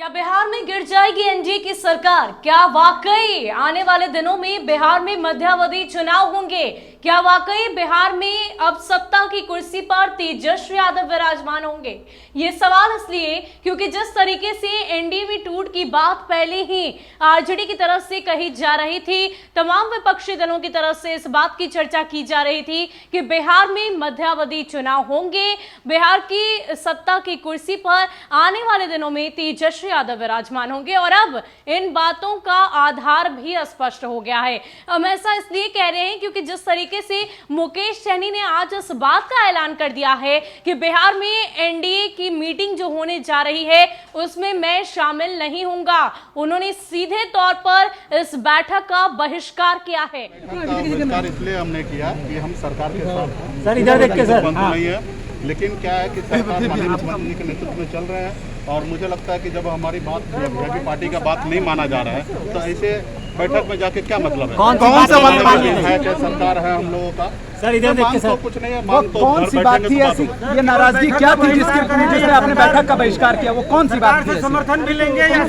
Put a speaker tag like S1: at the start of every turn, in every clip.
S1: क्या बिहार में गिर जाएगी एनडीए की सरकार? क्या वाकई आने वाले दिनों में बिहार में मध्यावधि चुनाव होंगे? क्या वाकई बिहार में अब सत्ता की कुर्सी पर तेजस्वी यादव विराजमान होंगे? ये सवाल इसलिए क्योंकि जिस तरीके से एनडीए में टूट की बात पहले ही आरजेडी की तरफ से कही जा रही थी, तमाम विपक्षी दलों की तरफ से इस बात की चर्चा की जा रही थी कि बिहार में मध्यावधि चुनाव होंगे, बिहार की सत्ता की कुर्सी पर आने वाले दिनों में तेजस्वी यादव विराजमान होंगे। और अब इन बातों का आधार भी स्पष्ट हो गया है। हम ऐसा इसलिए कह रहे हैं क्योंकि जिस तरीके से मुकेश सहनी ने आज इस बात का ऐलान कर दिया है कि बिहार में एनडीए की मीटिंग जो होने जा रही है उसमें मैं शामिल नहीं होऊंगा। उन्होंने सीधे तौर पर इस बैठक का बहिष्कार किया है।
S2: बहिष्कार इसलिए हमने किया कि हम सरकार के साथ
S3: सर इधर देख के सर
S2: नहीं है, लेकिन क्या है कि सरकार माननीय मुख्यमंत्री के नेतृत्व में चल रहे हैं और मुझे लगता है कि जब हमारी बात बीजेपी पार्टी का बात नहीं माना जा रहा है तो ऐसे बैठक में जाके क्या मतलब है?
S3: कौन सा मतलब
S2: है कि सरकार है हम लोगों का?
S3: सर इधर देख के सर
S2: कुछ नहीं है, मांग तो
S4: कौन सी बात थी ऐसी? ये नाराजगी क्या थी जिससे आपने बैठक का बहिष्कार किया? वो कौन सी बात थी?
S3: समर्थन भी लेंगे या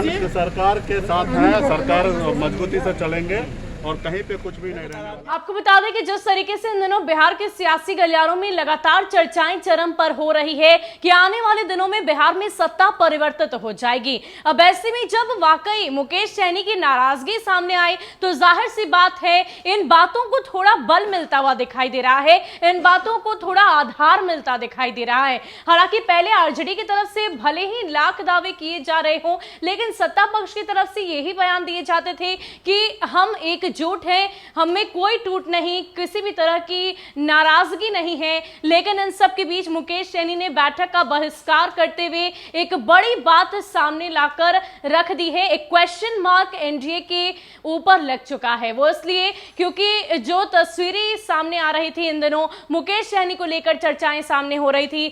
S3: फिर
S2: सरकार के साथ है, सरकार मजबूती से चलेंगे और कहीं पे कुछ भी नहीं रहेगा।
S1: आपको बता दें कि जिस तरीके से इन दिनों बिहार के सियासी गलियारों में लगातार चर्चाएं चरम पर हो रही है कि आने वाले दिनों में बिहार में सत्ता परिवर्तित हो जाएगी। अब ऐसे में जब वाकई मुकेश सहनी की नाराजगी सामने आई तो जाहिर सी बात है इन बातों को थोड़ा बल मिलता हुआ दिखाई दे रहा है, इन बातों को थोड़ा आधार मिलता दिखाई दे रहा है। हालांकि पहले आरजेडी की तरफ से भले ही लाख दावे किए जा रहे हो, लेकिन सत्ता पक्ष की तरफ से यही बयान दिए जाते थे कि हम एकजुट हैं, हमें कोई टूट नहीं, किसी भी तरह की नाराजगी नहीं है। लेकिन इन सब के बीच मुकेश सहनी ने बैठक का बहिष्कार करते हुए एक बड़ी बात सामने लाकर रख दी है। एक क्वेश्चन मार्क एनडीए के ऊपर लग चुका है। वो इसलिए क्योंकि जो तस्वीरें सामने आ रही थी इन दिनों मुकेश सहनी को लेकर चर्चाएं सामने हो रही थी।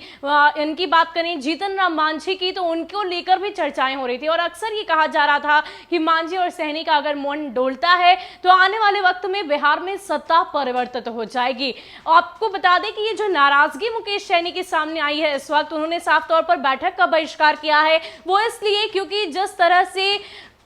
S1: इनकी बात करें जीतन राम मांझी की तो उनको लेकर भी चर्चाएं हो रही थी और अक्सर ये कहा जा रहा था कि मांझी और सहनी का अगर मन डोलता है तो आने वाले वक्त में बिहार में सत्ता परिवर्तित हो जाएगी। आपको बता दें कि ये जो नाराजगी मुकेश सहनी के सामने आई है इस वक्त, उन्होंने साफ तौर पर बैठक का बहिष्कार किया है वो इसलिए क्योंकि जिस तरह से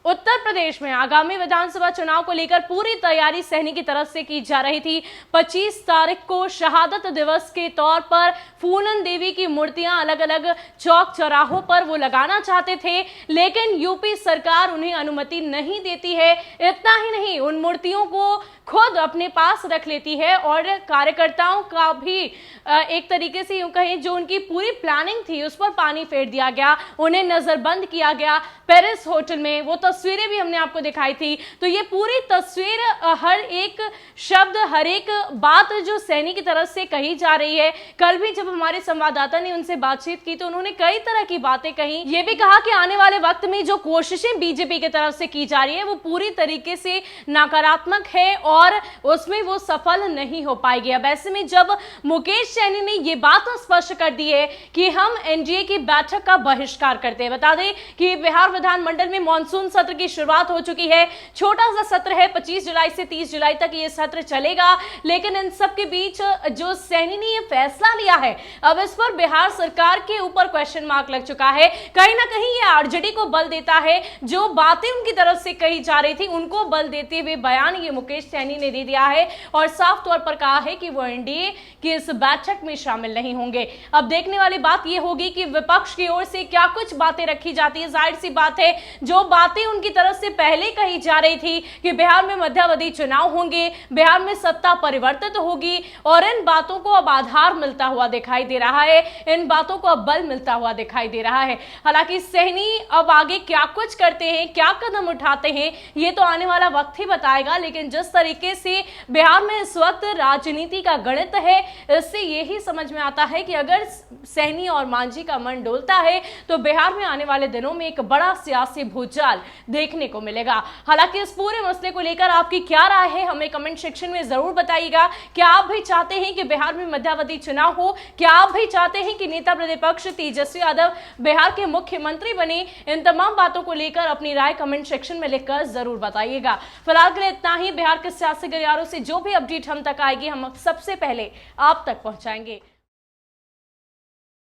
S1: उत्तर प्रदेश में आगामी विधानसभा चुनाव को लेकर पूरी तैयारी सहनी की तरफ से की जा रही थी। 25 तारीख को शहादत दिवस के तौर पर फूलन देवी की मूर्तियां अलग अलग चौक चौराहों पर वो लगाना चाहते थे, लेकिन यूपी सरकार उन्हें अनुमति नहीं देती है। इतना ही नहीं, उन मूर्तियों को खुद अपने पास रख लेती है और कार्यकर्ताओं का भी एक तरीके से यूं कहें जो उनकी पूरी प्लानिंग थी उस पर पानी फेर दिया गया, उन्हें नजरबंद किया गया पेरिस होटल में। वो तस्वीरें भी हमने आपको दिखाई थी। तो ये पूरी तस्वीर, हर एक शब्द, हर एक बात जो सहनी की तरफ से कही जा रही है। कल भी जब हमारे संवाददाता ने उनसे बातचीत की तो उन्होंने कई तरह की बातें कही। ये भी कहा कि आने वाले वक्त में जो कोशिशें बीजेपी की तरफ से की जा रही है वो पूरी तरीके से नकारात्मक है और उसमें वो सफल नहीं हो पाएगी। अब ऐसे में जब मुकेश सहनी ने ये बात स्पष्ट कर दी है कि हम एनडीए की बैठक का बहिष्कार करते हैं। बता दें कि बिहार विधानमंडल में मानसून सत्र की शुरुआत हो चुकी है। छोटा सा सत्र है, 25 जुलाई से 30 जुलाई तक ये सत्र चलेगा। लेकिन इन सब के बीच जो सहनी ने ये फैसला लिया है, अब इस पर बिहार सरकार के ऊपर क्वेश्चन मार्क लग चुका है। कहीं ना कहीं ये आरजेडी को बल देता है। जो बातें उनकी तरफ से कही जा रही थी उनको बल देते हुए बयान ये मुकेश सहनी ने दे दिया है और साफ तौर पर कहा है कि वो एनडीए की इस बैठक में शामिल नहीं होंगे। अब देखने वाली बात ये होगी कि विपक्ष की ओर से क्या कुछ बातें रखी जाती है। जाहिर सी बात है जो बातें उनकी तरफ से पहले कही जा रही थी कि बिहार में मध्यावधि चुनाव होंगे, बिहार में सत्ता परिवर्तित होगी, और इन बातों को अब आधार मिलता हुआ दिखाई दे रहा है, इन बातों को अब बल मिलता हुआ दिखाई दे रहा है। हालांकि सहनी अब आगे क्या कुछ करते हैं, क्या कदम उठाते हैं, ये तो आने वाला वक्त ही बताएगा। लेकिन जिस तरीके से बिहार में इस वक्त राजनीति का गणित है, इससे यही समझ में आता है कि अगर सहनी और मांझी का मन डोलता है तो बिहार में आने वाले दिनों में एक बड़ा सियासी भूचाल देखने को मिलेगा। हालांकि इस पूरे मसले को लेकर आपकी क्या राय है हमें कमेंट सेक्शन में जरूर बताइएगा। क्या आप भी चाहते हैं कि बिहार में मध्यावधि चुनाव हो? क्या आप भी चाहते हैं कि नेता प्रतिपक्ष तेजस्वी यादव बिहार के मुख्यमंत्री बने? इन तमाम बातों को लेकर अपनी राय कमेंट सेक्शन में लिखकर जरूर बताइएगा। फिलहाल के लिए इतना ही। बिहार के सियासी गलियारों से जो भी अपडेट हम तक आएगी हम सबसे पहले आप तक पहुंचाएंगे।